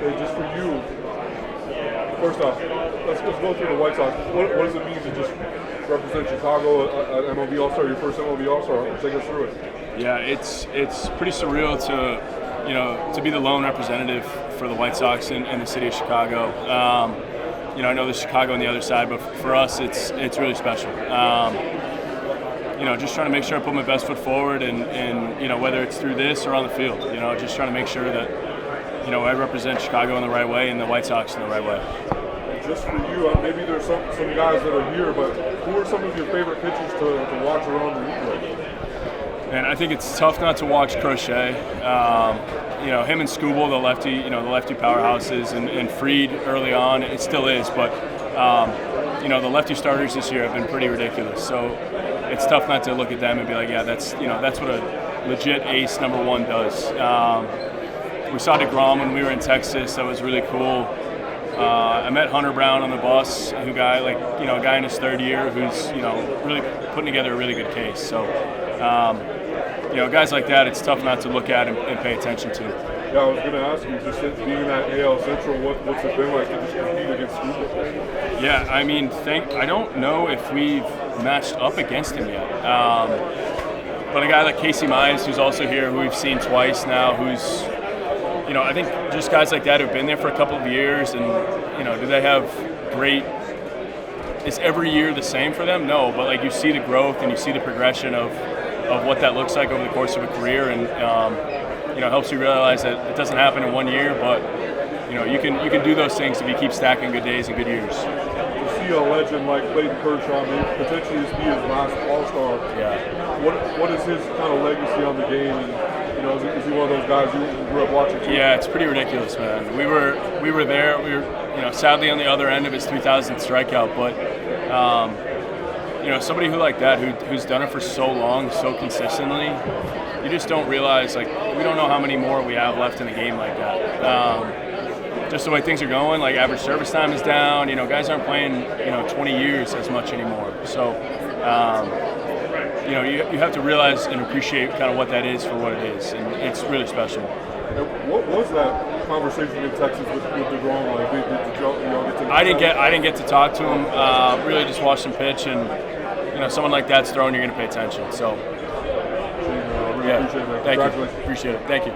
Okay, just for you, first off, let's go through the White Sox. What does it mean to just represent Chicago at MLB All-Star, your first MLB All-Star? Take us through it. Yeah, it's pretty surreal to be the lone representative for the White Sox in the city of Chicago. I know there's Chicago on the other side, but for us, it's really special. Just trying to make sure I put my best foot forward, and whether it's through this or on the field, just trying to make sure that I represent Chicago in the right way and the White Sox in the right way. Just for you, maybe there's some guys that are here, but who are some of your favorite pitchers to watch around the league? And I think it's tough not to watch Crochet. Him and Skubal, the lefty powerhouses, and Fried early on, it still is. But the lefty starters this year have been pretty ridiculous. So it's tough not to look at them and be like, yeah, that's what a legit ace number one does. We saw DeGrom when we were in Texas. That was really cool. I met Hunter Brown on the bus, a guy in his third year who's really putting together a really good case. So. Guys like that, it's tough not to look at and pay attention to. Yeah, I was going to ask you, just being in that AL Central, what's it been like to just compete against Skubal? Yeah, I don't know if we've matched up against him yet. But a guy like Casey Mize, who's also here, who we've seen twice now, who's, I think just guys like that who've been there for a couple of years, and, do they have great, is every year the same for them? No, but you see the growth and you see the progression of what that looks like over the course of a career, and helps you realize that it doesn't happen in 1 year, but you can do those things if you keep stacking good days and good years. To see a legend like Clayton Kershaw, maybe potentially this be his last All-Star. Yeah. What is his kind of legacy on the game? And, is he one of those guys you grew up watching too? Yeah, it's pretty ridiculous, man. We were there. We were sadly on the other end of his 3,000th strikeout, but. Somebody like that who's done it for so long, so consistently, you just don't realize, we don't know how many more we have left in a game like that. Just the way things are going, average service time is down, guys aren't playing, 20 years as much anymore. So, you have to realize and appreciate kind of what that is for what it is, and it's really special. And what was that conversation in Texas with DeGrom like? Did y'all get to? I didn't get to talk to him. Really, just watched him pitch, and someone like that's throwing, you're going to pay attention. So, really appreciate it, man. Thank you. Appreciate it. Thank you.